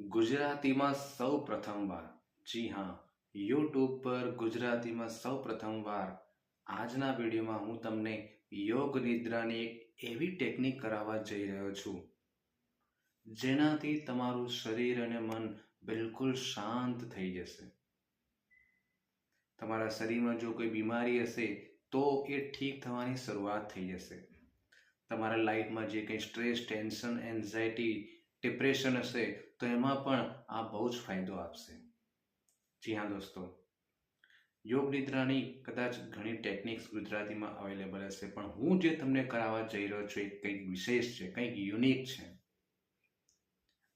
ગુજરાતીમાં સૌ પ્રથમવાર, જી હા, યુટ્યુબ પર ગુજરાતીમાં સૌ પ્રથમવાર આજના વિડીયોમાં હું તમને યોગ નિદ્રાની એક એવી ટેકનિક કરાવવા જઈ રહ્યો છું જેનાથી તમારું શરીર અને મન બિલકુલ શાંત થઈ જશે. તમારા શરીરમાં જો કોઈ બીમારી હશે તો એ ઠીક થવાની શરૂઆત થઈ જશે. તમારા લાઈફમાં જે કંઈ સ્ટ્રેસ, ટેન્શન, એન્ઝાયટી, ડિપ્રેશન હશે તો એમાં પણ આ બહુ જ ફાયદો આપશે. જી હા દોસ્તો, યોગ નિદ્રાની કદાચ ઘણી ટેકનિક્સ ગુજરાતીમાં અવેલેબલ હશે, પણ હું જે તમને કરાવવા જઈ રહ્યો છું એ કંઈક વિશેષ છે, કંઈક યુનિક છે.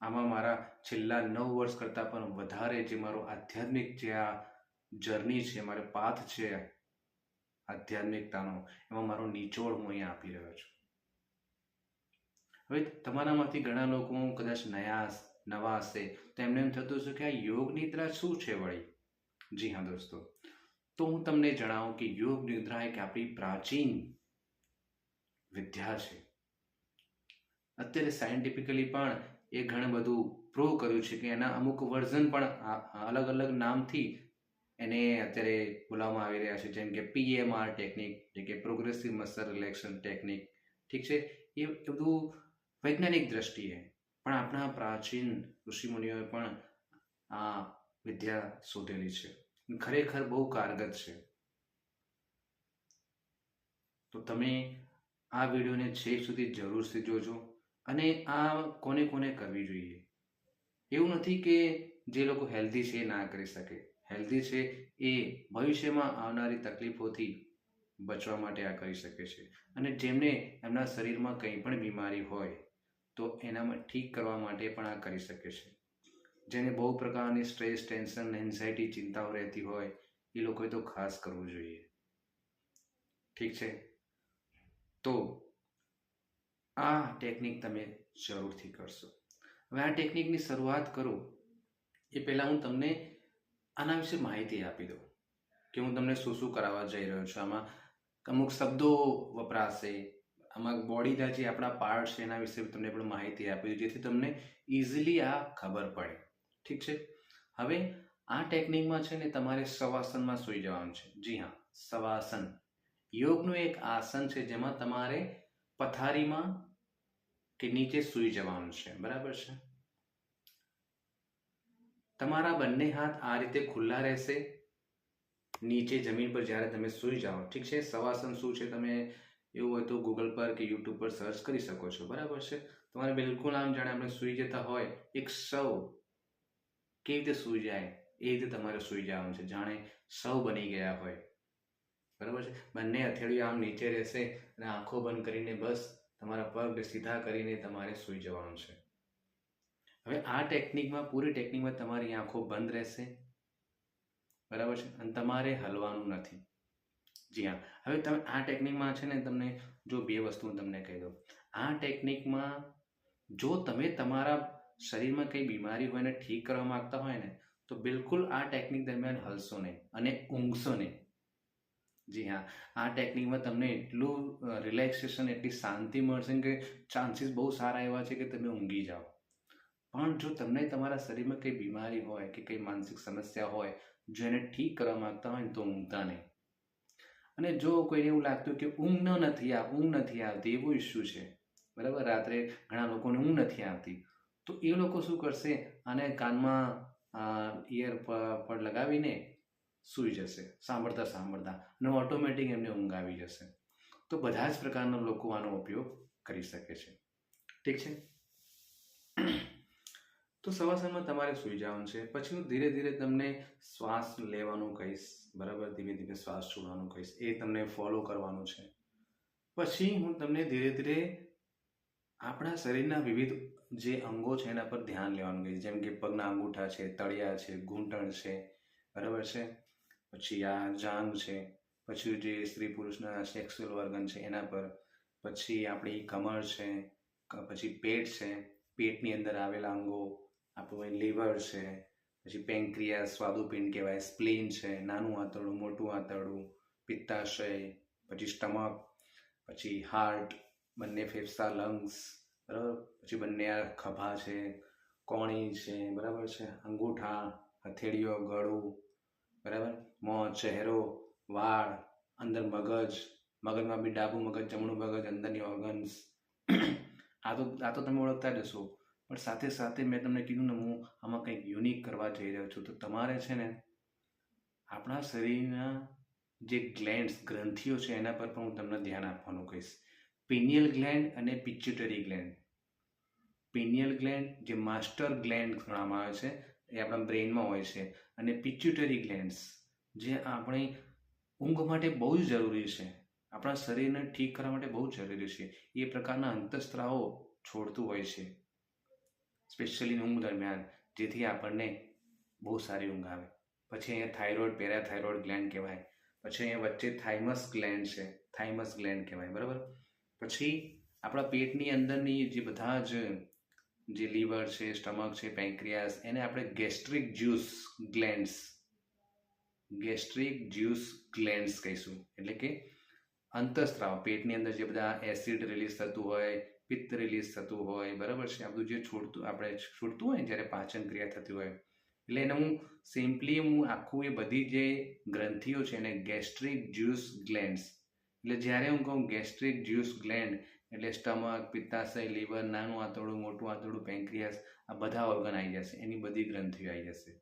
આમાં મારા છેલ્લા 9 વર્ષ કરતાં પણ વધારે જે મારો આધ્યાત્મિક જે આ જર્ની છે, મારો પાથ છે આધ્યાત્મિકતાનો, એમાં મારો નિચોડ હું અહીંયા આપી રહ્યો છું. હવે તમારામાંથી ઘણા લોકો કદાચ નવા હશે તો એમને એમ થતું હશે કે આ યોગ નિદ્રા શું છે વળી. જી હા દોસ્તો, તો હું તમને જણાવું કે યોગ નિદ્રા એક આપણી પ્રાચીન વિદ્યા છે. અત્યારે સાયન્ટિફિકલી પણ એ ઘણું બધું પ્રૂવ કર્યું છે કે એના અમુક વર્ઝન પણ અલગ અલગ નામથી એને અત્યારે બોલાવવામાં આવી રહ્યા છે, જેમ કે PMR ટેકનિક, જે કે પ્રોગ્રેસિવ મસલ રિલેક્શન ટેકનિક. ઠીક છે, એ બધું વૈજ્ઞાનિક દ્રષ્ટિએ પણ આપણા પ્રાચીન ઋષિમુનિઓએ પણ આ વિદ્યા શોધેલી છે. ખરેખર બહુ કારગર છે. તો તમે આ વિડીયોને છેક સુધી જરૂરથી જોજો. અને આ કોને કોને કરવી જોઈએ? એવું નથી કે જે લોકો હેલ્ધી છે એ ના કરી શકે. હેલ્ધી છે એ ભવિષ્યમાં આવનારી તકલીફોથી બચવા માટે આ કરી શકે છે. અને જેમને એમના શરીરમાં કંઈ પણ બીમારી હોય તો એનામાં ઠીક કરવા માટે પણ આ કરી શકે છે. જેને બહુ પ્રકારની સ્ટ્રેસ, ટેન્શન, એન્ઝાયટી, ચિંતાઓ રહેતી હોય એ લોકોએ તો ખાસ કરવું જોઈએ. ઠીક છે, તો આ ટેકનિક તમે જરૂરથી કરશો. હવે આ ટેકનિકની શરૂઆત કરું એ પહેલાં હું તમને આના વિશે માહિતી આપી દઉં કે હું તમને શું શું કરાવવા જઈ રહ્યો છું. આમાં અમુક શબ્દો વપરાશે, આમાં બોડીના જે આપણા પાર્ટ છે એના વિશે તમને પણ માહિતી આપી દઉં, જેથી તમને ઇઝીલી આ ખબર પડે. ઠીક છે, હવે આ ટેકનિકમાં છે ને તમારે શવાસનમાં સૂઈ જવાનું છે. જી હા, શવાસન યોગનું એક આસન છે જેમાં તમારે પથારીમાં કે નીચે સૂઈ જવાનું છે. બરાબર છે? તમારા બંને હાથ આ રીતે ખુલ્લા રહેશે નીચે જમીન પર જ્યારે તમે સૂઈ જાઓ. ઠીક છે, શવાસન શું છે તમે એવું હોય તો ગૂગલ પર કે યુટ્યુબ પર સર્ચ કરી શકો છો. બરાબર છે? તમારે બિલકુલ આમ જાણે આપણે સૂઈ જતા હોય, એક સૌ કેવી રીતે સૂઈ જાય એ રીતે તમારે સૂઈ જવાનું છે, જાણે સૌ બની ગયા હોય. બરાબર છે? બંને હથેળીઓ આમ નીચે રહેશે અને આંખો બંધ કરીને બસ તમારા પગ સીધા કરીને તમારે સૂઈ જવાનું છે. હવે આ ટેકનિકમાં, પૂરી ટેકનિકમાં તમારી આંખો બંધ રહેશે. બરાબર છે? અને તમારે હલવાનું નથી. જી હા, હવે તમે આ ટેકનિકમાં છે ને તમને જો બે વસ્તુ હું તમને કહી દઉં. આ ટેકનિકમાં જો તમે તમારા શરીરમાં કંઈ બીમારી હોય ને ઠીક કરવા માગતા હોય ને તો બિલકુલ આ ટેકનિક દરમિયાન હલશો નહીં અને ઊંઘશો નહીં. જી હા, આ ટેકનિકમાં તમને એટલું રિલેક્સેશન, એટલી શાંતિ મળશે કે ચાન્સીસ બહુ સારા એવા છે કે તમે ઊંઘી જાઓ. પણ જો તમને તમારા શરીરમાં કંઈ બીમારી હોય કે કંઈ માનસિક સમસ્યા હોય, જો એને ઠીક કરવા માગતા હોય ને તો ઊંઘતા નહીં. અને જો કોઈને એવું લાગતું કે ઊંઘ નથી આવતી, એવો ઇસ્યુ છે, બરાબર, રાત્રે ઘણા લોકોને ઊંઘ નથી આવતી, તો એ લોકો શું કરશે, આને કાનમાં ઇયર પડ લગાવીને સૂઈ જશે સાંભળતા સાંભળતા, અને ઓટોમેટિક એમને ઊંઘ આવી જશે. તો બધા જ પ્રકારના લોકો આનો ઉપયોગ કરી શકે છે. ઠીક છે, તો શવાસનમાં તમારે સૂઈ જવાનું છે. પછી હું ધીરે ધીરે તમને શ્વાસ લેવાનું કહીશ. બરાબર, ધીમે ધીમે શ્વાસ છોડવાનું કહીશ, એ તમને ફોલો કરવાનું છે. પછી હું તમને ધીરે ધીરે આપણા શરીરના વિવિધ જે અંગો છે એના પર ધ્યાન લેવાનું કહીશ, જેમ કે પગના અંગૂઠા છે, તળિયા છે, ઘૂંટણ છે. બરાબર છે? પછી આ જાંઘ છે, પછી જે સ્ત્રી પુરુષના સેક્સ્યુઅલ ઓર્ગન છે એના પર, પછી આપણી કમર છે, પછી પેટ છે, પેટની અંદર આવેલા અંગો, આપણું લીવર છે, પછી પેન્ક્રિયાસ, સ્વાદુપિંડ કહેવાય, સ્પ્લીન છે, નાનું આંતરડું, મોટું આંતરડું, પિત્તાશય, પછી સ્ટમક, પછી હાર્ટ, બંને ફેફસા, લંગ્સ, બરાબર, પછી બંને આ ખભા છે, કોણી છે, બરાબર છે, અંગૂઠા, હથેળીઓ, ગળું, બરાબર, મોં, ચહેરો, વાળ, અંદર મગજ, મગજમાં બી ડાબું મગજ, જમણું મગજ, અંદરની ઓર્ગન્સ. આ તો તમે ઓળખતા જ હશો. પણ સાથે સાથે મેં તમને કીધું ને, હું આમાં કંઈક યુનિક કરવા જઈ રહ્યો છું. તો તમારે છે ને આપણા શરીરના જે ગ્લેન્ડ્સ, ગ્રંથિઓ છે એના પર પણ હું તમને ધ્યાન આપવાનું કહીશ. પિનિયલ ગ્લેન્ડ અને પિચ્યુટરી ગ્લેન્ડ. પિનિયલ ગ્લેન્ડ જે માસ્ટર ગ્લેન્ડ ગણવામાં આવે છે, એ આપણા બ્રેઇનમાં હોય છે. અને પિચ્યુટરી ગ્લેન્ડ્સ જે આપણી ઊંઘ માટે બહુ જ જરૂરી છે, આપણા શરીરને ઠીક કરવા માટે બહુ જરૂરી છે. એ પ્રકારના અંતઃસ્ત્રાવો છોડતું હોય છે, સ્પેશિયલી ઊંઘ દરમિયાન, જેથી આપણને બહુ સારી ઊંઘ આવે. પછી અહીંયા થાઇરોઇડ, પેરાથાઇરોઇડ ગ્લેન્ડ કહેવાય. પછી અહીંયા વચ્ચે થાઇમસ ગ્લેન્ડ છે, થાઇમસ ગ્લેન્ડ કહેવાય, બરાબર. પછી આપણા પેટની અંદરની જે બધા જે લીવર છે, સ્ટમક છે, પેન્ક્રિયાસ, એને આપણે ગેસ્ટ્રિક જ્યુસ ગ્લેન્ડ્સ કહીશું. એટલે કે અંતઃસ્ત્રાવ, પેટની અંદર જે બધા એસિડ રિલીઝ થતું હોય, પિત્ત રિલીઝ થતું હોય, બરાબર છે, આ બધું જે છૂટતું હોય જ્યારે પાચન ક્રિયા થતી હોય, એટલે એને હું આખું એ બધી જે ગ્રંથિઓ છે એને ગેસ્ટ્રિક જ્યુસ ગ્લેન્ડ્સ. એટલે જ્યારે હું કહું ગેસ્ટ્રિક જ્યુસ ગ્લેન્ડ, એટલે સ્ટમક, પિત્તાશય, લીવર, નાનું આંતરડું, મોટું આંતરડું, પેન્ક્રિયાસ, આ બધા ઓર્ગન આવી જશે, એની બધી ગ્રંથિઓ આવી જશે,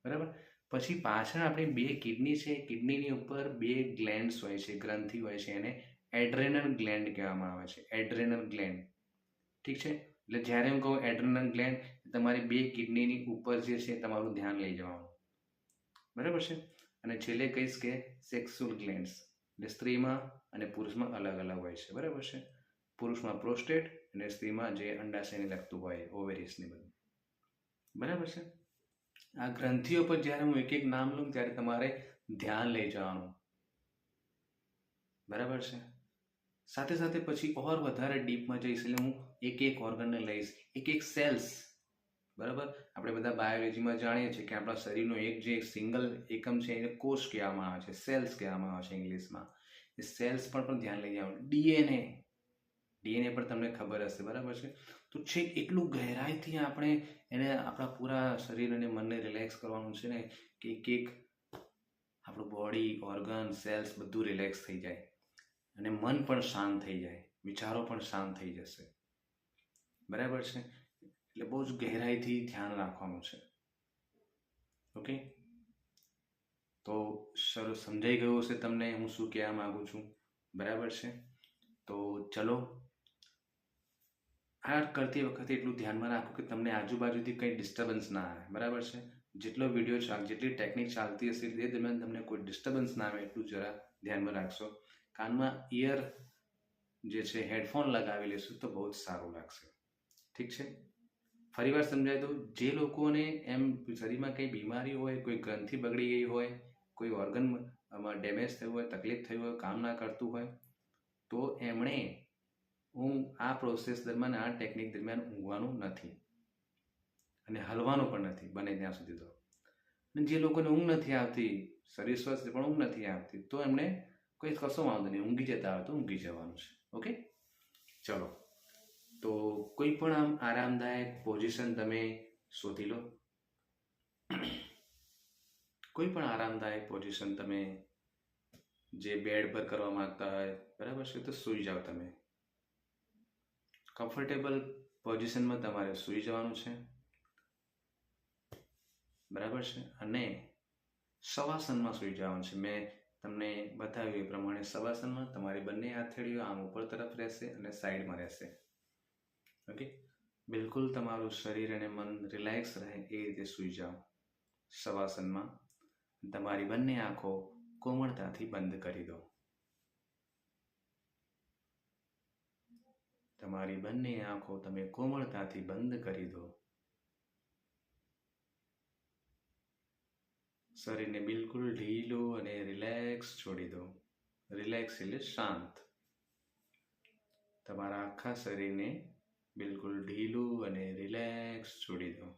બરાબર. પછી પાછળ આપણી 2 કિડની છે, કિડનીની ઉપર 2 ગ્લેન્ડ્સ હોય છે, ગ્રંથિ હોય છે, એને એડ્રેનલ ગ્લેન્ડ કહેવામાં આવે છે. એડ્રેનલ ગ્લેન્ડ, ઠીક છે. એટલે જ્યારે હું કહું એડ્રેનલ ગ્લેન્ડ, તમારી 2 કિડનીની ઉપર જે છે તમારું ધ્યાન લઈ જવાનું, બરાબર છે. અને છેલ્લે કહીશ કે સેક્સ્યુઅલ ગ્લેન્ડ્સ, એટલે સ્ત્રીમાં અને પુરુષમાં અલગ અલગ હોય છે, બરાબર છે. પુરુષમાં પ્રોસ્ટેટ અને સ્ત્રીમાં જે અંડાશયને લગતું હોય, ઓવેરીસને બધું, બરાબર છે. આ ગ્રંથિઓ પર જ્યારે હું એક નામ લઉં ત્યારે તમારે ધ્યાન લઈ જવાનું, બરાબર છે. સાથે સાથે પછી ઓર વધારે ડીપમાં જઈશ, એટલે હું એક ઓર્ગનને લઈશ, એક સેલ્સ, બરાબર. આપણે બધા બાયોલોજીમાં જાણીએ છીએ કે આપણા શરીરનો જે સિંગલ એકમ છે એને કોષ કહેવામાં આવે છે, સેલ્સ કહેવામાં આવે છે ઇંગ્લિશમાં. એ સેલ્સ પર પણ ધ્યાન લઈ જવાનું. ડીએનએ પર તમને ખબર હશે, બરાબર છે. તો છેક એટલું ગહેરાઈથી આપણે એને આપણા પૂરા શરીર અને મનને રિલેક્સ કરવાનું છે ને, કે એક આપણું બોડી, ઓર્ગન, સેલ્સ બધું રિલેક્સ થઈ જાય અને મન પણ શાંત થઈ જાય, વિચારો પણ શાંત થઈ જશે, બરાબર છે. એટલે બહુ જ ગહેરાઈથી ધ્યાન રાખવાનું છે. ઓકે, તો સમજાઈ ગયું હશે તમને હું શું કહેવા માંગુ છું, બરાબર છે. તો ચલો, આ કરતી વખતે એટલું ધ્યાનમાં રાખો કે તમને આજુબાજુથી કંઈ ડિસ્ટર્બન્સ ના આવે, બરાબર છે. જેટલો વિડીયો જેટલી ટેકનિક ચાલતી હશે તે દરમિયાન તમને કોઈ ડિસ્ટર્બન્સ ના આવે એટલું જરા ધ્યાનમાં રાખશો. કાનમાં જે છે હેડફોન લગાવી લેશું તો બહુ જ સારું લાગશે, ઠીક છે. ફરીવાર સમજાય તો, જે લોકોને એમ શરીરમાં કંઈ બીમારી હોય, કોઈ ગ્રંથિ બગડી ગઈ હોય, કોઈ ઓર્ગનમાં ડેમેજ થયું હોય, તકલીફ થઈ હોય, કામ ના કરતું હોય, તો એમણે આ પ્રોસેસ દરમિયાન, આ ટેકનિક દરમિયાન ઊંઘવાનું નથી અને હલવાનું પણ નથી, બને ત્યાં સુધી તો. અને જે લોકોને ઊંઘ નથી આવતી, શરીર સ્વસ્થ પણ ઊંઘ નથી આવતી, તો એમણે કોઈ કશો વાંધો નહીં, ઊંઘી જતા હોય તો ઊંઘી જવાનું છે. ઓકે, ચલો. તો કોઈ પણ આમ આરામદાયક પોઝિશન તમે શોધી લો. કોઈ પણ આરામદાયક પોઝિશન તમે જે બેડ પર કરવા માંગતા હોય, બરાબર છે, તો સૂઈ જાઓ. તમે કમ્ફર્ટેબલ પોઝિશનમાં તમારે સૂઈ જવાનું છે, બરાબર છે. અને શવાસનમાં સૂઈ જવાનું છે. મેં તમને બતાવ્યું એ પ્રમાણે શવાસનમાં તમારી બંને હથેળીઓ આમ ઉપર તરફ રહેશે અને સાઈડમાં રહેશે. ઓકે, બિલકુલ તમારું શરીર અને મન રિલેક્સ રહે એ રીતે સૂઈ જાઓ શવાસનમાં. તમારી બંને આંખો કોમળતાથી બંધ કરી દો. તમારી બંને આંખો તમે કોમળતાથી બંધ કરી દો. શરીરને બિલકુલ ઢીલું અને રિલેક્સ છોડી દો. રિલેક્સ એટલે શાંત. તમારા આખા શરીરને બિલકુલ ઢીલું અને રિલેક્સ છોડી દો.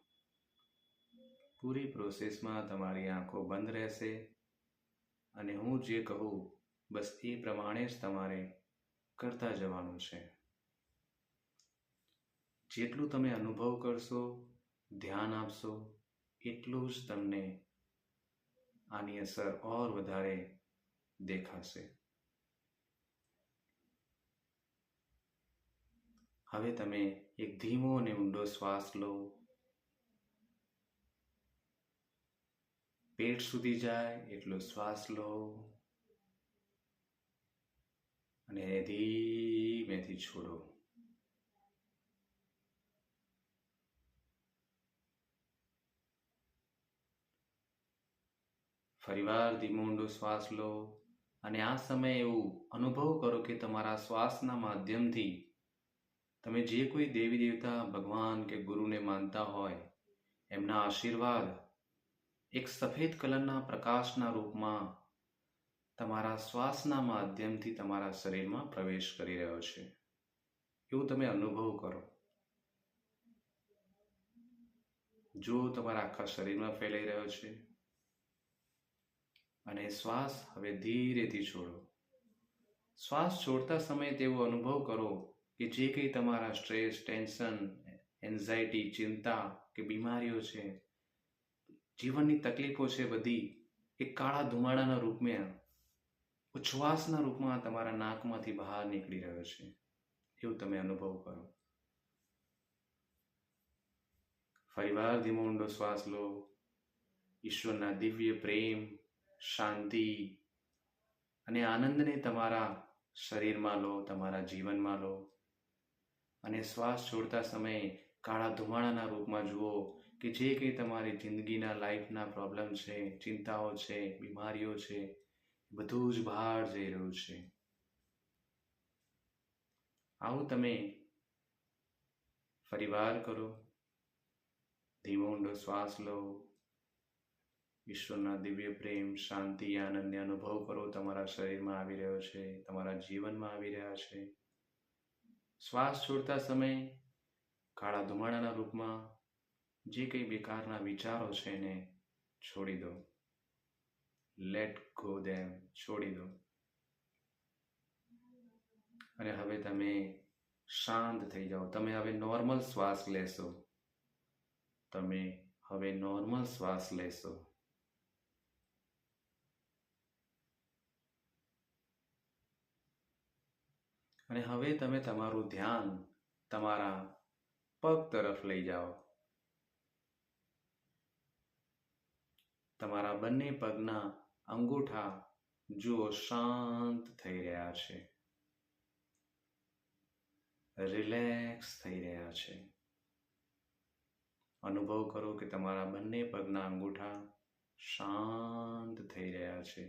પૂરી પ્રોસેસમાં તમારી આંખો બંધ રહેશે અને હું જે કહું બસ એ પ્રમાણે જ તમારે કરતા જવાનું છે. જેટલું તમે અનુભવ કરશો ધ્યાન આપશો એટલું જ તમને આની અસર ઓર વધારે દેખાશે. હવે તમે એક ધીમો અને ઊંડો શ્વાસ લો. પેટ સુધી જાય એટલો શ્વાસ લો અને ધીમેથી છોડો. ફરીવાર ધીમો ઊંડો શ્વાસ લો અને આ સમયે એવું અનુભવ કરો કે તમારા શ્વાસના માધ્યમથી તમે જે કોઈ દેવી દેવતા, ભગવાન કે ગુરુને માનતા હોય એમના આશીર્વાદ એક સફેદ કલરના પ્રકાશના રૂપમાં તમારા શ્વાસના માધ્યમથી તમારા શરીરમાં પ્રવેશ કરી રહ્યો છે એવું તમે અનુભવ કરો. જો તમારા આખા શરીરમાં ફેલાઈ રહ્યો છે અને શ્વાસ હવે ધીરેથી છોડો. શ્વાસ છોડતા સમયે તેવો અનુભવ કરો કે જે કંઈ તમારા સ્ટ્રેસ, ટેન્શન, એન્ઝાયટી, ચિંતા કે બીમારીઓ છે, જીવનની તકલીફો છે, બધી એક કાળા ધુમાડાના રૂપમાં, ઉચ્છ્વાસના રૂપમાં તમારા નાકમાંથી બહાર નીકળી રહ્યો છે એવું તમે અનુભવ કરો. ફરીવાર ધીમો ઊંડો શ્વાસ લો. ઈશ્વરના દિવ્ય પ્રેમ, શાંતિ અને આનંદને તમારા શરીરમાં લો, તમારા જીવનમાં લો અને શ્વાસ છોડતા સમયે કાળા ધુમાડાના રૂપમાં જુઓ કે જે કંઈ તમારી જિંદગીના લાઈફના પ્રોબ્લેમ છે, ચિંતાઓ છે, બીમારીઓ છે, બધું જ બહાર જઈ રહ્યું છે. આવું તમે ફરીવાર કરો. ધીમો ઊંડો શ્વાસ લો. ઈશ્વરના દિવ્ય પ્રેમ, શાંતિ, આનંદને અનુભવ કરો. તમારા શરીરમાં આવી રહ્યો છે, તમારા જીવનમાં આવી રહ્યા છે. શ્વાસ છોડતા સમયે કાળા ધુમાડાના રૂપમાં જે કંઈ બેકારના વિચારો છે એને છોડી દો. લેટ ગો ધેમ, છોડી દો. અને હવે તમે શાંત થઈ જાઓ. તમે હવે નોર્મલ શ્વાસ લેશો. તમે હવે નોર્મલ શ્વાસ લેશો. અને હવે તમે તમારું ધ્યાન તમારા પગ તરફ લઈ જાઓ. તમારા બંને પગના અંગૂઠા જુઓ શાંત થઈ રહ્યા છે, રિલેક્સ થઈ રહ્યા છે. અનુભવ કરો કે તમારા બંને પગના અંગૂઠા શાંત થઈ રહ્યા છે.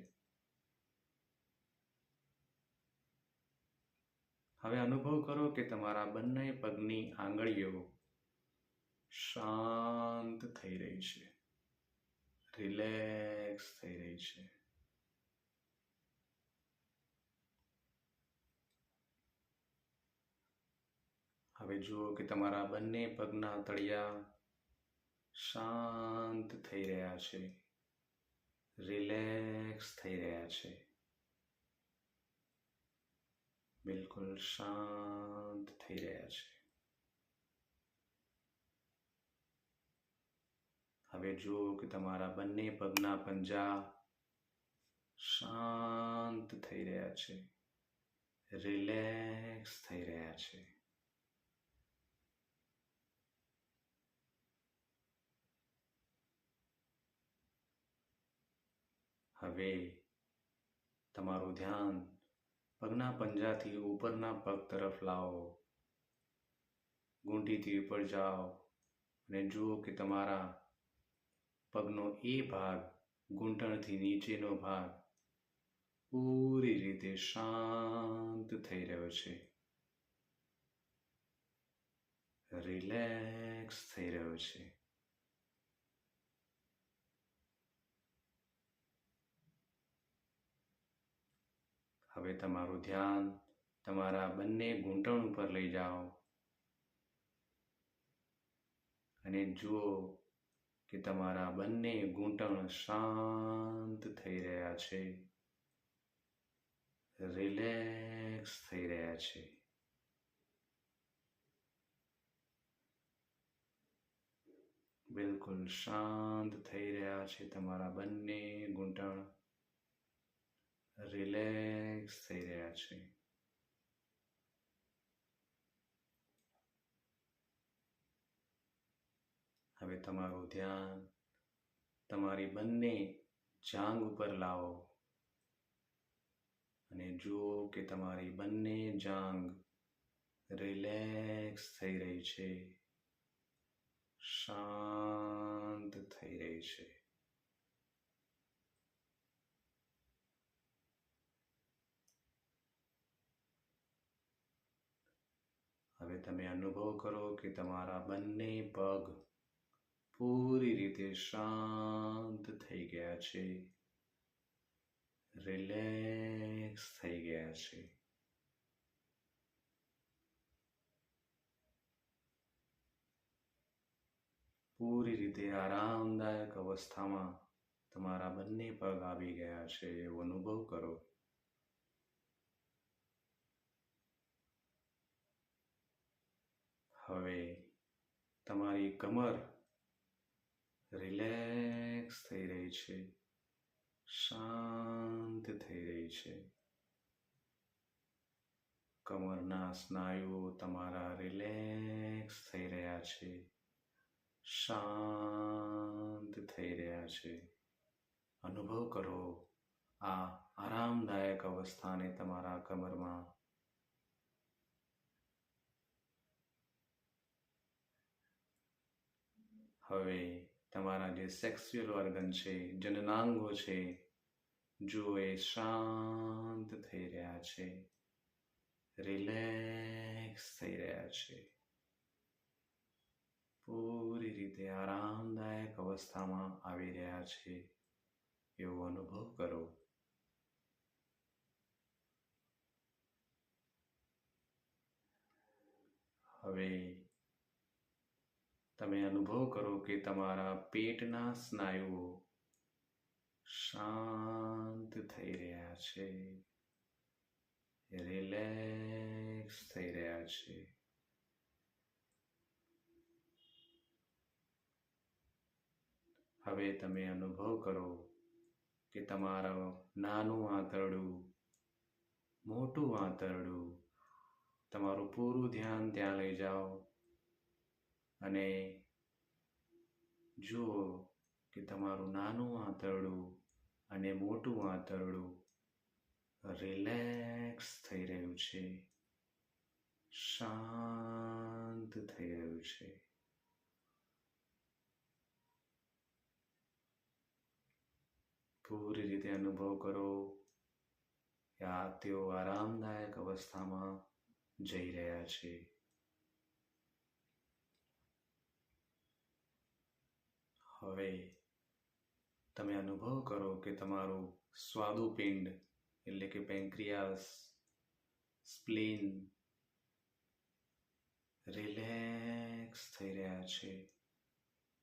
હવે અનુભવ કરો કે તમારા બંને પગની આંગળીઓ શાંત થઈ રહી છે, રિલેક્સ થઈ રહી છે. હવે જુઓ કે તમારા બંને પગના તળિયા શાંત થઈ રહ્યા છે, રિલેક્સ થઈ રહ્યા છે, બિલકુલ શાંત થઈ રહ્યા છે. હવે જુઓ કે તમારા બંને પગના પંજા શાંત થઈ રહ્યા છે, રિલેક્સ થઈ રહ્યા છે. હવે તમારું ધ્યાન પગના પંજાથી ઉપરના પગ તરફ લાવો. ઘૂંટીથી ઉપર જાઓ અને જુઓ કે તમારા પગનો એ ભાગ, ઘૂંટણથી નીચેનો ભાગ પૂરી રીતે શાંત થઈ રહ્યો છે, રિલેક્સ થઈ રહ્યો છે. હવે તમારું ધ્યાન તમારા બંને ઘૂંટણ ઉપર લઈ જાઓ અને જુઓ કે તમારા બંને ઘૂંટણ શાંત થઈ રહ્યા છે, રિલેક્સ થઈ રહ્યા છે. બિલકુલ શાંત થઈ રહ્યા છે. તમારા બંને ઘૂંટણ રિલેક્સ થઈ રહ્યા છે. હવે તમારું ધ્યાન તમારી બંને જાંઘ ઉપર લાવો અને જુઓ કે તમારી બંને જાંઘ રિલેક્સ થઈ રહી છે, શાંત થઈ રહી છે. હવે તમે અનુભવ કરો કે તમારા બંને પગ પૂરી રીતે શાંત થઈ ગયા છે, રિલેક્સ થઈ ગયા છે. પૂરી રીતે આરામદાયક અવસ્થામાં તમારા બંને પગ આવી ગયા છે એવો અનુભવ કરો. હવે તમારી કમર રિલેક્સ થઈ રહી છે, શાંત થઈ રહી છે. કમરના સ્નાયુઓ તમારા રિલેક્સ થઈ રહ્યા છે, શાંત થઈ રહ્યા છે. અનુભવ કરો આ આરામદાયક અવસ્થાને તમારા કમરમાં. હવે તમારા જે સેક્સ્યુઅલ ઓર્ગન છે, જનનાંગો છે, જુઓ એ શાંત થઈ રહ્યા છે, રિલેક્સ થઈ રહ્યા છે. પૂરી રીતે આરામદાયક અવસ્થામાં આવી રહ્યા છે એવો અનુભવ કરો. હવે તમે અનુભવ કરો કે તમારા પેટના સ્નાયુઓ શાંત થઈ રહ્યા છે, રિલેક્સ થઈ રહ્યા છે. હવે તમે અનુભવ કરો કે તમારું નાનું આંતરડું, મોટું આંતરડું, તમારું પૂરું ધ્યાન ત્યાં લઈ જાઓ અને જુઓ કે તમારું નાનું આંતરડું અને મોટું આંતરડું રિલેક્સ થઈ રહ્યું છે, શાંત થઈ રહ્યું છે. પૂરી રીતે અનુભવ કરો કે તેઓ આરામદાયક અવસ્થામાં જઈ રહ્યા છે. હવે તમે અનુભવ કરો કે તમારું સ્વાદુપિંડ એટલે કે પેન્ક્રિયાસ, સ્પ્લીન રિલેક્સ થઈ રહ્યા છે,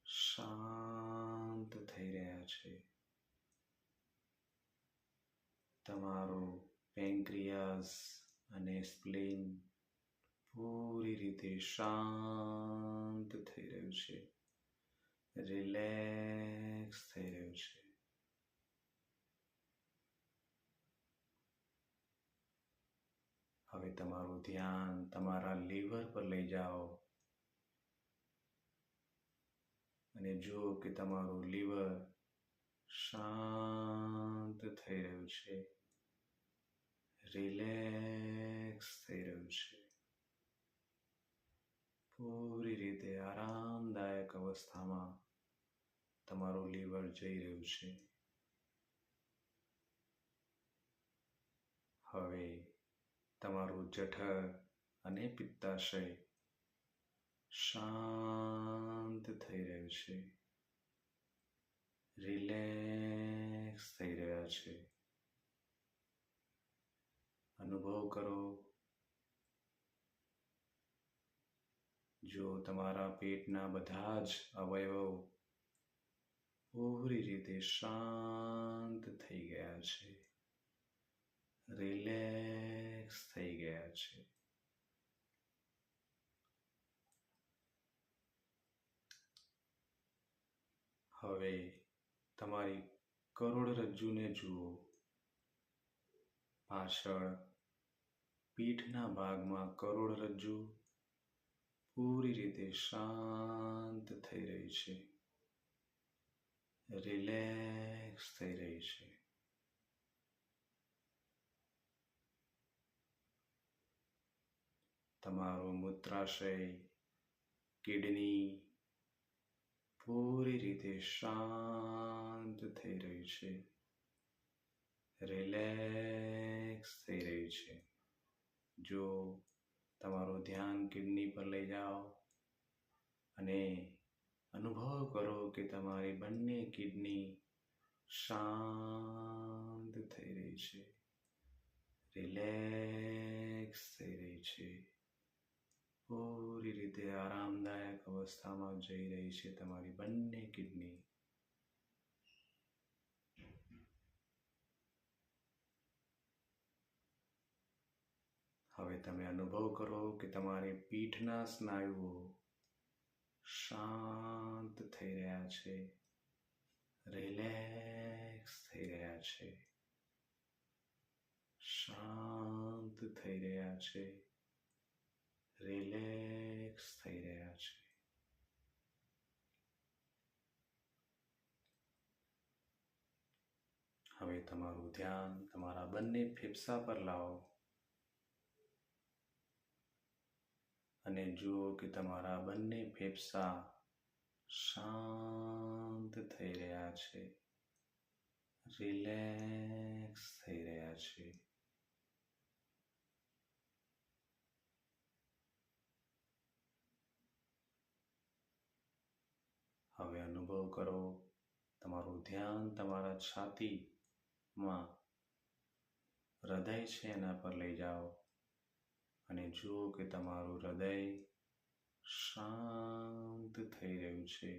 શાંત થઈ રહ્યા છે. તમારું પેન્ક્રિયાસ અને સ્પ્લીન પૂરી રીતે શાંત થઈ રહ્યું છે, રિલેક્સ થઈ રહ્યું છે. હવે તમારું ધ્યાન તમારા લીવર પર લઈ જાઓ અને જુઓ કે તમારું લીવર શાંત થઈ રહ્યું છે, રિલેક્સ થઈ રહ્યું છે. પૂરી રીતે આરામદાયક અવસ્થામાં તમારું લીવર જઈ રહ્યું છે. હવે તમારું જઠર અને પિત્તાશય શાંત થઈ રહ્યું છે, રિલેક્સ થઈ રહ્યા છે. અનુભવ કરો જો તમારા પેટના બધા જ અવયવો પૂરી રીતે શાંત થઈ ગયા છે, રિલેક્સ થઈ ગયા છે. હવે તમારી કરોડરજ્જુને જુઓ. પાછળ પીઠના ભાગમાં કરોડરજ્જુ પૂરી રીતે શાંત થઈ રહી છે, રિલેક્સ થઈ રહી છે. તમારું મૂત્રાશય, કિડની પૂરી રીતે શાંત થઈ રહી છે, રિલેક્સ થઈ રહી છે. જો તમારું ધ્યાન કિડની પર લઈ જાઓ અને અનુભવ કરો કે તમારી બંને કિડની શાંત થઈ રહી છે, રિલેક્સ થઈ રહી છે, પૂરી રીતે આરામદાયક અવસ્થામાં જઈ રહી છે તમારી બંને કિડની. હવે તમે અનુભવ કરો કે તમારી પીઠના સ્નાયુઓ શાંત થઈ રહ્યા છે, રિલેક્સ થઈ રહ્યા છે, શાંત થઈ રહ્યા છે, રિલેક્સ થઈ રહ્યા છે. હવે તમારું ધ્યાન તમારા બંને ફેફસા પર લાવો અને જુઓ કે તમારા બંને ફેફસા શાંત થઈ રહ્યા છે, રિલેક્સ થઈ રહ્યા છે. હવે અનુભવ કરો, તમારું ધ્યાન તમારા છાતીમાં હૃદય છે એના પર લઈ જાઓ અને જુઓ કે તમારું હૃદય શાંત થઈ રહ્યું છે,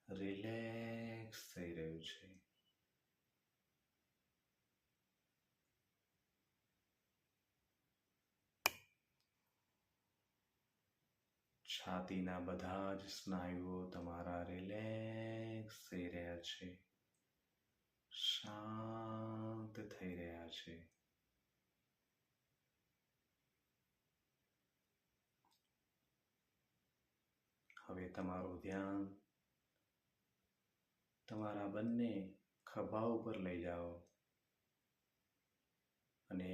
રિલેક્સ થઈ રહ્યું છે. છાતીના બધા જ સ્નાયુઓ તમારા રિલેક્સ થઈ રહ્યા છે, શાંત થઈ રહ્યા છે. હવે તમારું ધ્યાન તમારા બંને ખભા ઉપર લઈ જાઓ અને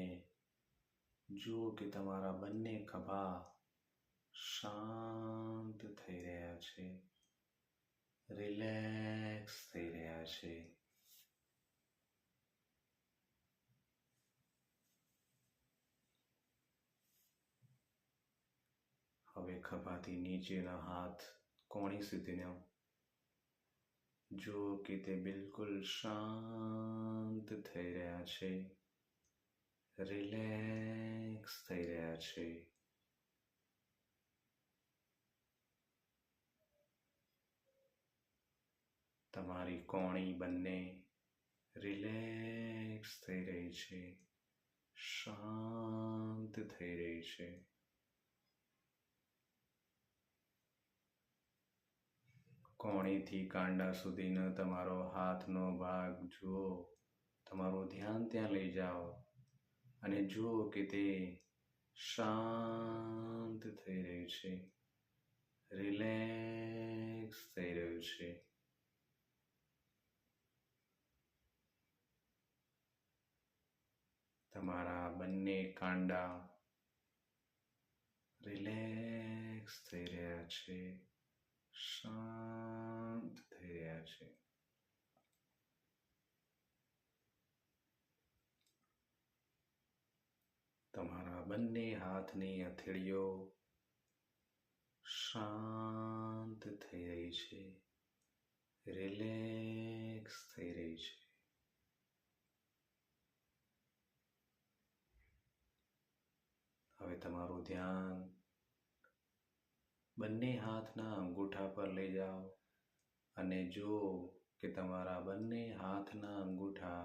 જુઓ કે તમારા બંને ખભા શાંત થઈ રહ્યા છે, રિલેક્સ થઈ રહ્યા છે. હવે ખભાથી નીચેના હાથ કોણી સુધીનો જુઓ કે તે બિલકુલ શાંત થઈ રહ્યા છે, રિલેક્સ થઈ રહ્યા છે. તમારી કોણી બંને રિલેક્સ થઈ રહી છે, શાંત થઈ રહી છે. કોણીથી કાંડા સુધીનો તમારો હાથનો ભાગ જુઓ, તમારું ધ્યાન ત્યાં લઈ જાઓ અને જુઓ કે તે શાંત થઈ રહ્યું છે, રિલેક્સ થઈ રહ્યું છે. તમારા બંને કાંડા રિલેક્સ થઈ રહ્યા છે, શાંત થઈ રહ્યા છે. તમારા બંને હાથની હથેળીઓ શાંત થઈ રહી છે, રિલેક્સ થઈ રહી છે. હવે તમારું ધ્યાન બંને હાથના અંગૂઠા પર લઈ જાઓ અને જુઓ કે તમારા બંને હાથના અંગૂઠા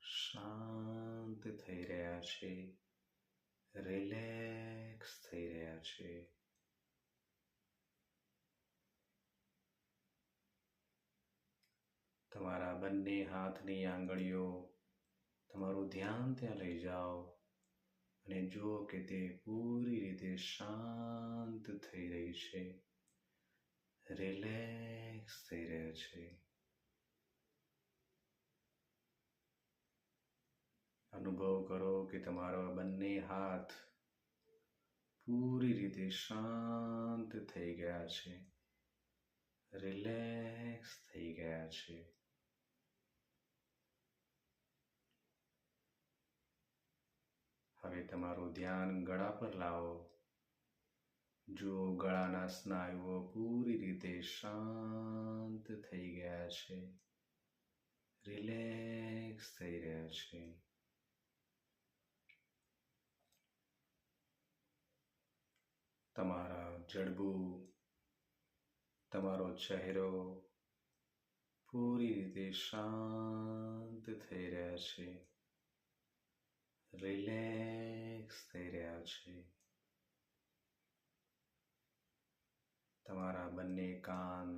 શાંત થઈ રહ્યા છે, રિલેક્સ થઈ રહ્યા છે. તમારા બંને હાથની આંગળીઓ તમારું ધ્યાન ત્યાં લઈ જાઓ અને જુઓ કે તે પૂરી રીતે શાંત થઈ રહી છે, રિલેક્સ થઈ રહ્યો છે. અનુભવ કરો કે તમારા બંને હાથ પૂરી રીતે શાંત થઈ ગયા છે, રિલેક્સ થઈ ગયા છે. હવે તમારું ધ્યાન ગળા પર લાવો. જુઓ ગળાના સ્નાયુઓ પૂરી રીતે શાંત થઈ ગયા છે, રિલેક્સ થઈ રહ્યા છે. તમારા જડબું, તમારો ચહેરો પૂરી રીતે શાંત થઈ રહ્યા છે, રિલેક્સ થઈ રહ્યા છે. તમારા બંને કાન,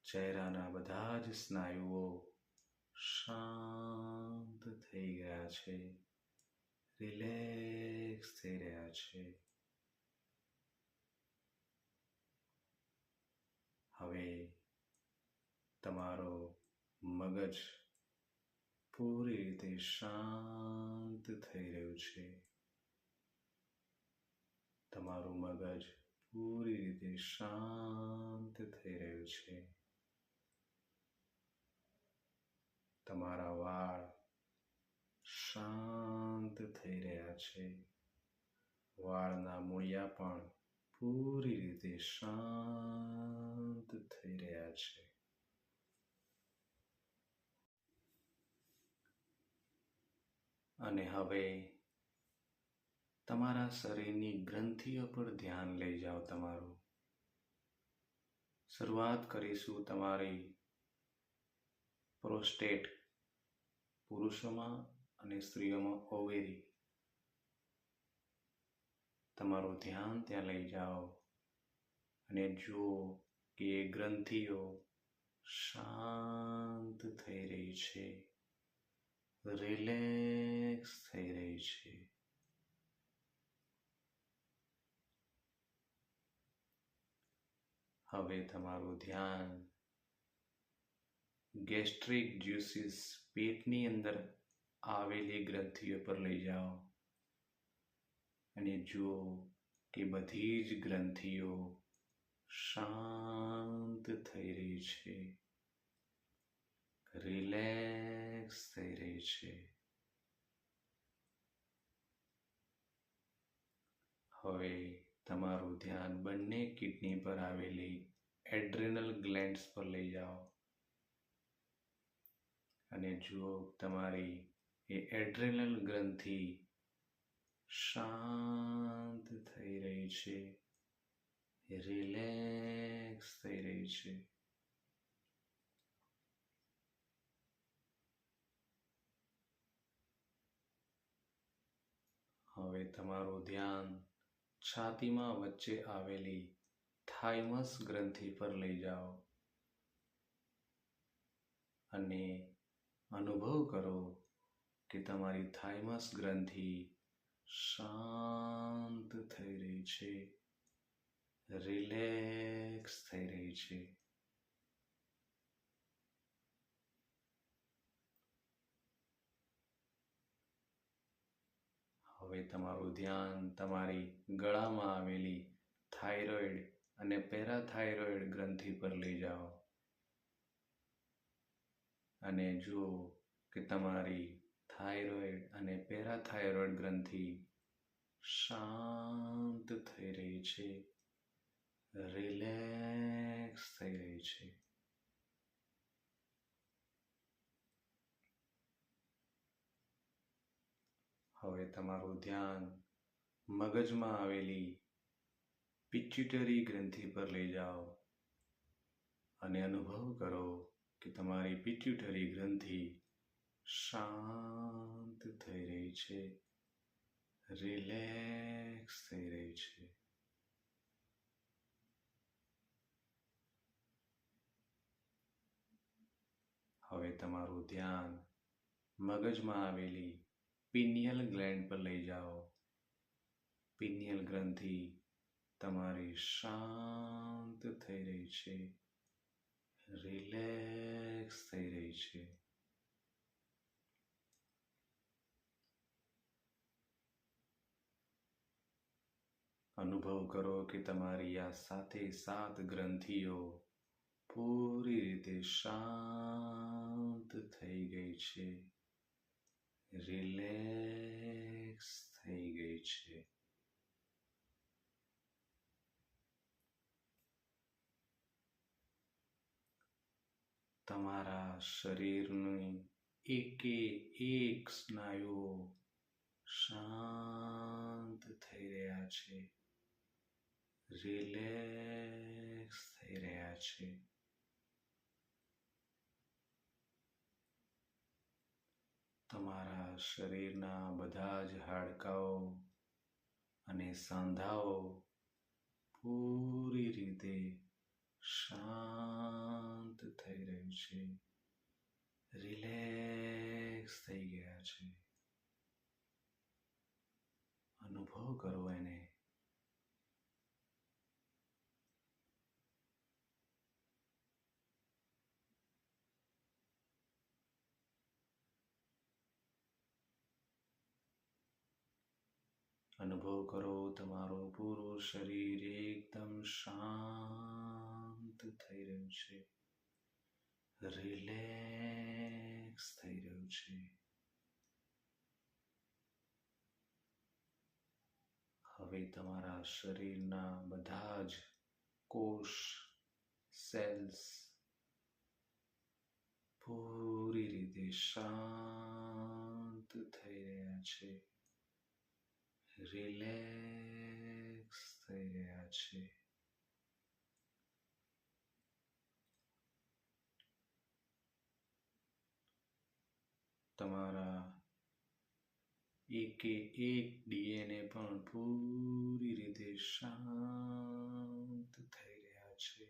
ચહેરાના બધા જ સ્નાયુઓ શાંત થઈ ગયા છે, રિલેક્સ થઈ રહ્યા છે. હવે તમારો મગજ પૂરી રીતે શાંત થઈ રહ્યું છે. તમારું મગજ પૂરી રીતે શાંત થઈ રહ્યું છે. તમારા વાળ શાંત થઈ રહ્યા છે. વાળના મૂળિયા પણ પૂરી રીતે શાંત થઈ રહ્યા છે. અને હવે તમારા શરીરની ગ્રંથિઓ પર ધ્યાન લઈ જાઓ. તમારું શરૂઆત કરીશું તમારી પ્રોસ્ટેટ, પુરુષોમાં અને સ્ત્રીઓમાં ઓવેરી. તમારું ધ્યાન ત્યાં લઈ જાઓ અને જુઓ કે એ ગ્રંથિઓ શાંત થઈ રહી છે, રિલેક્સ થઈ રહી છે. હવે તમારું ધ્યાન ગેસ્ટ્રિક જ્યુસીસ, પેટની અંદર આવેલી ગ્રંથિઓ પર લઈ જાઓ અને જુઓ કે બધી જ ગ્રંથિઓ શાંત થઈ રહી છે, રિલેક્સ થઈ રહી છે. હવે તમારું ધ્યાન બંને કિડની પર આવેલી એડ્રેનલ ગ્લેન્ડ્સ પર લઈ જાઓ અને જુઓ તમારી એ એડ્રેનલ ગ્રંથિ શાંત થઈ રહી છે, રિલેક્સ થઈ રહી છે. હવે તમારું ધ્યાન છાતીમાં વચ્ચે આવેલી થાઇમસ ગ્રંથિ પર લઈ જાઓ અને અનુભવ કરો કે તમારી થાઇમસ ગ્રંથિ શાંત થઈ રહી છે, રિલેક્સ થઈ રહી છે. હવે તમારું ધ્યાન તમારી ગળામાં આવેલી થાઇરોઇડ અને પેરાથાઇરોઇડ ગ્રંથિ પર લઈ જાઓ અને જુઓ કે તમારી થાઇરોઇડ અને પેરાથાઇરોઇડ ગ્રંથિ શાંત થઈ રહી છે, રિલેક્સ થઈ રહી છે. હવે તમારું ધ્યાન મગજમાં આવેલી પિટ્યુટરી ગ્રંથિ પર લઈ જાઓ અને અનુભવ કરો કે તમારી પિટ્યુટરી ગ્રંથિ શાંત થઈ રહી છે, રિલેક્સ થઈ રહી છે. હવે તમારું ધ્યાન મગજમાં આવેલી પિનિયલ ગ્લેન્ડ પર લઈ જાઓ. પિનિયલ ગ્રંથિ તમારી શાંત થઈ રહી છે, રિલેક્સ થઈ રહી છે. અનુભવ કરો કે તમારી આ સાથે 7 ગ્રંથિઓ પૂરી રીતે શાંત થઈ ગઈ છે, રિલેક્સ થઈ ગઈ છે. તમારા શરીરની એક સ્નાયુઓ શાંત થઈ રહ્યા છે, રિલેક્સ થઈ રહ્યા છે. તમારા શરીરના બધા જ હાડકાઓ અને સાંધાઓ પૂરી રીતે શાંત થઈ રહ્યું છે, રિલેક્સ થઈ ગયા છે. અનુભવ કરો એને. અનુભવ કરો તમારું પૂરું શરીર એકદમ શાંત થઈ રહ્યું છે, રિલેક્સ થઈ રહ્યું છે. હવે તમારા શરીરના બધા જ કોષ, સેલ્સ પૂરી રીતે શાંત થઈ રહ્યા છે, રિલેક્સ થઈ રહ્યા છે. તમારા એક ડીએનએ પણ પૂરી રીતે શાંત થઈ રહ્યા છે,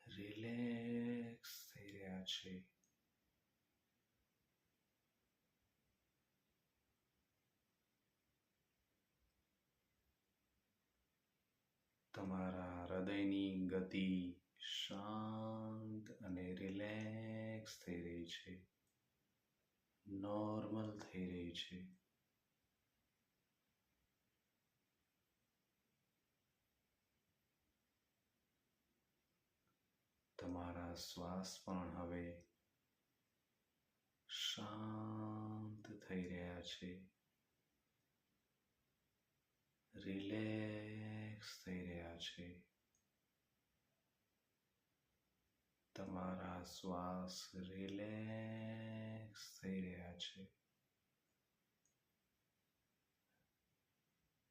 રિલેક્સ થઈ રહ્યા છે. તમારા હૃદયની ગતિ શાંત અને રિલેક્સ થઈ રહી છે, નોર્મલ થઈ રહી છે. તમારા શ્વાસ પણ હવે શાંત થઈ રહ્યા છે, રિલેક્સ થઈ રહ્યા છે. તમારા શ્વાસ રિલેક્સ થઈ રહ્યા છે,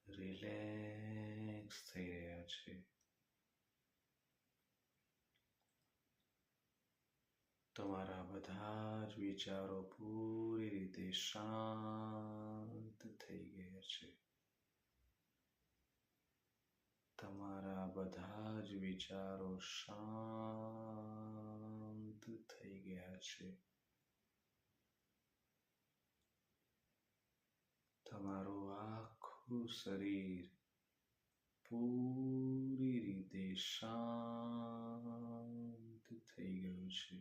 રિલેક્સ થઈ રહ્યા છે. તમારા બધા જ વિચારો પૂરી રીતે શાંત થઈ ગયા છે. તમારા બધા જ વિચારો શાંત થઈ ગયા છે. તમારું આખું શરીર પૂરી રીતે શાંત થઈ ગયું છે.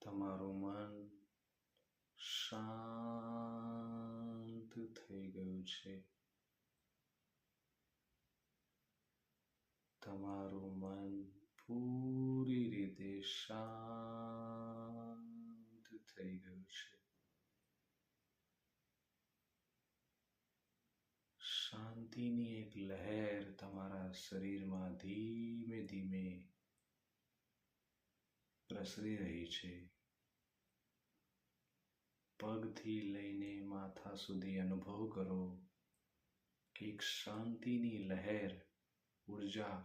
તમારું મન શાંત થઈ ગયું છે. તમારું મન પૂરી રીતે શાંત થઈ ગયું છે. શાંતિની એક લહેર તમારા શરીરમાં ધીમે ધીમે પ્રસરી રહી છે. પગથી લઈને માથા સુધી અનુભવ કરો કે એક શાંતિની લહેર, ઉર્જા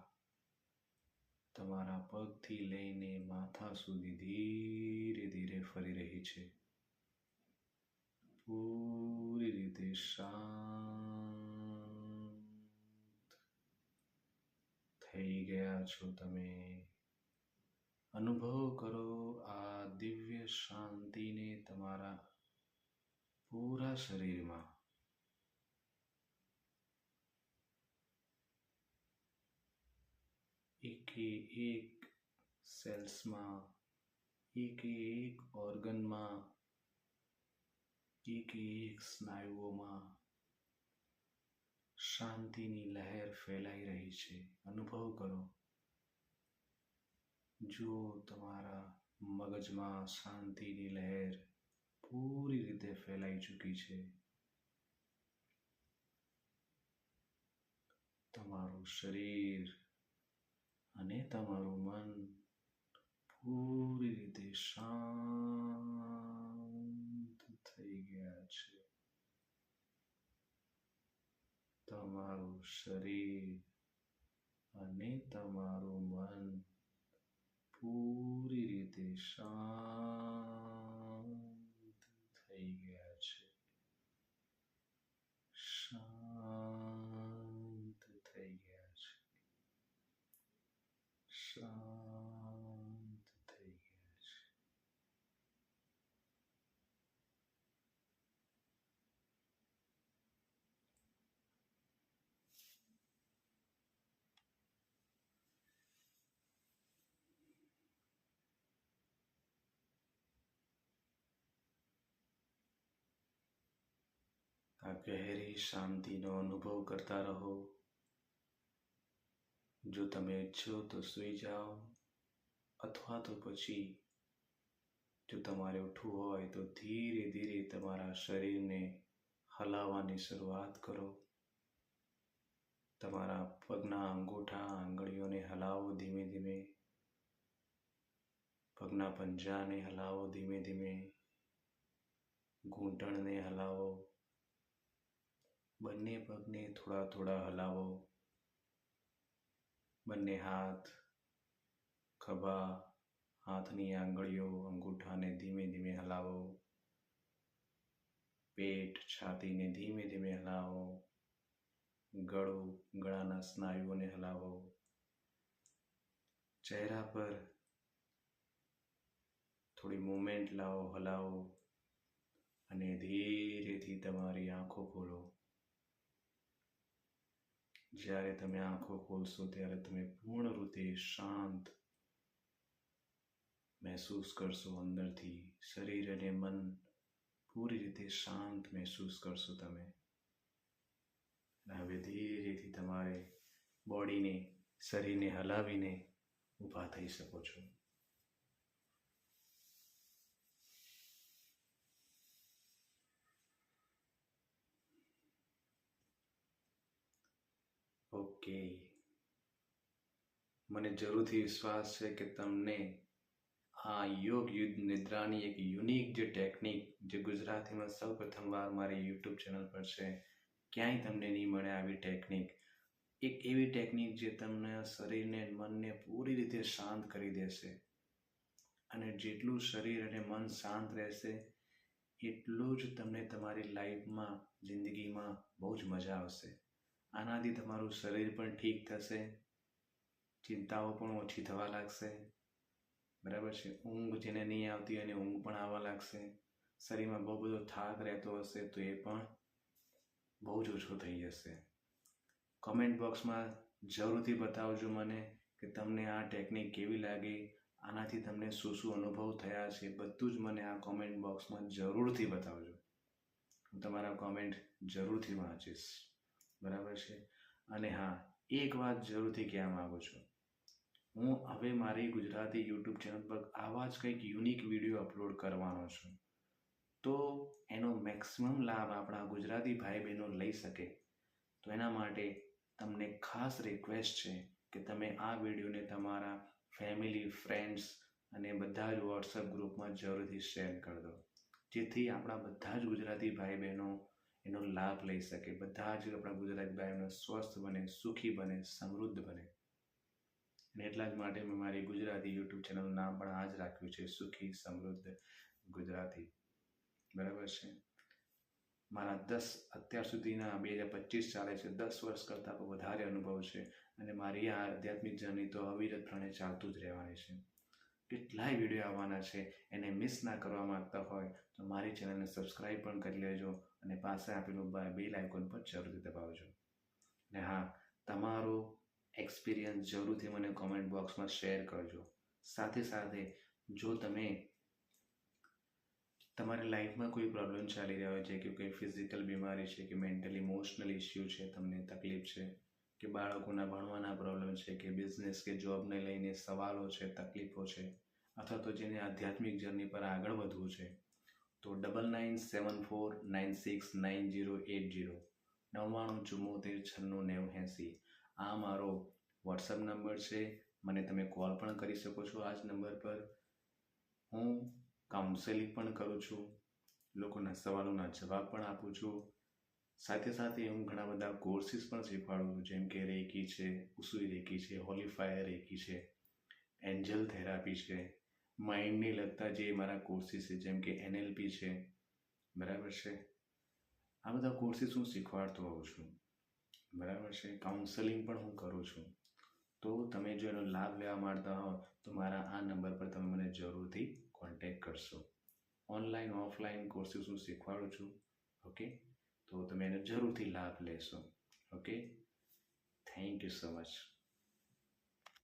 તમારા પગથી લઈને માથા સુધી ધીરે ધીરે ફરી રહી છે. પૂરી રીતે શાંત થઈ ગયા છો તમે. અનુભવ કરો આ દિવ્ય શાંતિને તમારા પૂરા શરીરમાં. એક સેલ્સમાં, એક ઓર્ગનમાં, એક સ્નાયુઓમાં શાંતિની લહેર ફેલાઈ રહી છે. અનુભવ કરો. જો તમારા મગજમાં શાંતિની લહેર પૂરી રીતે ફેલાઈ ચૂકી છે. તમારું શરીર અને તમારું મન પૂરી રીતે શાંત થઈ ગયા છે. તમારું શરીર અને તમારું મન પૂરી રીતે શાંત થઈ ગયા છે. શાંત થઈ ગયા છે. શાંત થઈ ગયા છે. આ ગહેરી શાંતિનો અનુભવ કરતા રહો. જો તમે ઈચ્છો તો સૂઈ જાઓ, અથવા તો પછી જો તમારે ઉઠવું હોય તો ધીરે ધીરે તમારા શરીરને હલાવવાની શરૂઆત કરો. તમારા પગના અંગૂઠા આંગળીઓને હલાવો ધીમે ધીમે. પગના પંજાને હલાવો ધીમે ધીમે. ઘૂંટણને હલાવો. બંને પગને થોડા થોડા હલાવો. બંને હાથ, ખભા, હાથની આંગળીઓ, અંગૂઠાને ધીમે ધીમે હલાવો. પેટ, છાતીને ધીમે ધીમે હલાવો. ગળું, ગળાના સ્નાયુઓને હલાવો. ચહેરા પર થોડી મૂવમેન્ટ લાવો, હલાવો અને ધીરેથી તમારી આંખો ખોલો. જ્યારે તમે આંખો ખોલશો ત્યારે તમે પૂર્ણ રીતે શાંત મહેસૂસ કરશો. અંદરથી શરીર અને મન પૂરી રીતે શાંત મહેસૂસ કરશો તમે. હવે ધીરેથી તમારે બોડીને, શરીરને હલાવીને ઊભા થઈ શકો છો. ઓકે. મને જરૂરથી વિશ્વાસ છે કે તમને આ યોગ યુદ્ધ નિદ્રાની એક યુનિક જે ટેકનિક, જે ગુજરાતીમાં સૌ પ્રથમવાર મારી યુટ્યુબ ચેનલ પર છે, ક્યાંય તમને નહીં મળે આવી ટેકનિક. એક એવી ટેકનિક જે તમને શરીરને, મનને પૂરી રીતે શાંત કરી દેશે. અને જેટલું શરીર અને મન શાંત રહેશે એટલું જ તમને તમારી લાઈફમાં, જિંદગીમાં બહુ જ મજા આવશે. આનાથી તમારું શરીર પણ ઠીક થશે, ચિંતાઓ પણ ઓછી થવા લાગશે. બરાબર છે. ઊંઘ જેને નહીં આવતી અને ઊંઘ પણ આવવા લાગશે. શરીરમાં બહુ બધો થાક રહેતો હશે તો એ પણ બહુ જ ઓછો થઈ જશે. કમેન્ટ બોક્સમાં જરૂરથી બતાવજો મને કે તમને આ ટેકનિક કેવી લાગી, આનાથી તમને શું શું અનુભવ થયા છે. બધું જ મને આ કોમેન્ટ બોક્સમાં જરૂરથી બતાવજો. હું તમારા કોમેન્ટ જરૂરથી વાંચીશ. બરાબર છે. અને હા, એક વાત જરૂરથી કહેવા માગું છું. હું હવે મારી ગુજરાતી યુટ્યુબ ચેનલ પર આવા જ કંઈક યુનિક વિડીયો અપલોડ કરવાનો છું. તો એનો મેક્સિમમ લાભ આપણા ગુજરાતી ભાઈ બહેનો લઈ શકે, તો એના માટે તમને ખાસ રિક્વેસ્ટ છે કે તમે આ વિડીયોને તમારા ફેમિલી, ફ્રેન્ડ્સ અને બધા જ વોટ્સએપ ગ્રુપમાં જરૂરથી શેર કરી દો, જેથી આપણા બધા જ ગુજરાતી ભાઈ બહેનો એનો લાભ લઈ શકે. બધા જ આપણા ગુજરાતી ભાઈ બહેનો સ્વસ્થ બને, સુખી બને, સમૃદ્ધ બને. અને એટલા જ માટે મેં મારી ગુજરાતી યુટ્યુબ ચેનલનું નામ પણ આ જ રાખ્યું છે, સુખી સમૃદ્ધ ગુજરાતી. બરાબર છે. મારા અત્યાર સુધીના 2025 ચાલે છે, 10 વર્ષ કરતાં પણ વધારે અનુભવ છે. અને મારી આ આધ્યાત્મિક જર્ની તો અવિરતપણે ચાલતું જ રહેવાની છે. કેટલાય વિડીયો આવવાના છે, એને મિસ ના કરવા માંગતા હોય તો મારી ચેનલને સબસ્ક્રાઈબ પણ કરી લેજો અને પાસે આપેલું બેલ આઇકોન પર જરૂરથી દબાવજો. અને હા, તમારો એક્સપિરિયન્સ જરૂરથી મને કોમેન્ટ બોક્સમાં શેર કરજો. સાથે સાથે જો તમે તમારી લાઈફમાં કોઈ પ્રોબ્લેમ ચાલી રહ્યો છે કે કોઈ ફિઝિકલ બીમારી છે કે મેન્ટલ ઇમોશનલ ઇસ્યુ છે, તમને તકલીફ છે કે બાળકોના ભણવાના પ્રોબ્લેમ છે કે બિઝનેસ કે જોબને લઈને સવાલો છે, તકલીફો છે, અથવા તો જેને આધ્યાત્મિક જર્ની પર આગળ વધવું છે, તો 9974969080 9974969080 આ મારો વોટ્સઅપ નંબર છે. મને તમે કોલ પણ કરી શકો છો આ જ નંબર પર. હું કાઉન્સેલિંગ પણ કરું છું, લોકોના સવાલોના જવાબ પણ આપું છું. સાથે સાથે હું ઘણા બધા કોર્સીસ પણ શીખવાડું છું, જેમ કે રેકી છે, ઉસુઈ રેકી છે, હોલીફાયર રેકી છે, એન્જલ થેરાપી છે, માઇન્ડને લગતા જે મારા કોર્સીસ છે જેમ કે NLP છે, બરાબર છે. આ બધા કોર્સીસ હું શીખવાડતો હોઉં છું, બરાબર છે. કાઉન્સેલિંગ પણ હું કરું છું. તો તમે જો એનો લાભ લેવા માંગતા હો તો મારા આ નંબર પર તમે મને જરૂરથી કોન્ટેક્ટ કરશો. ઓનલાઈન ઓફલાઈન કોર્સીસ હું શીખવાડું છું. ઓકે, તો તમે એનો જરૂરથી લાભ લેશો. Okay, thank you so much.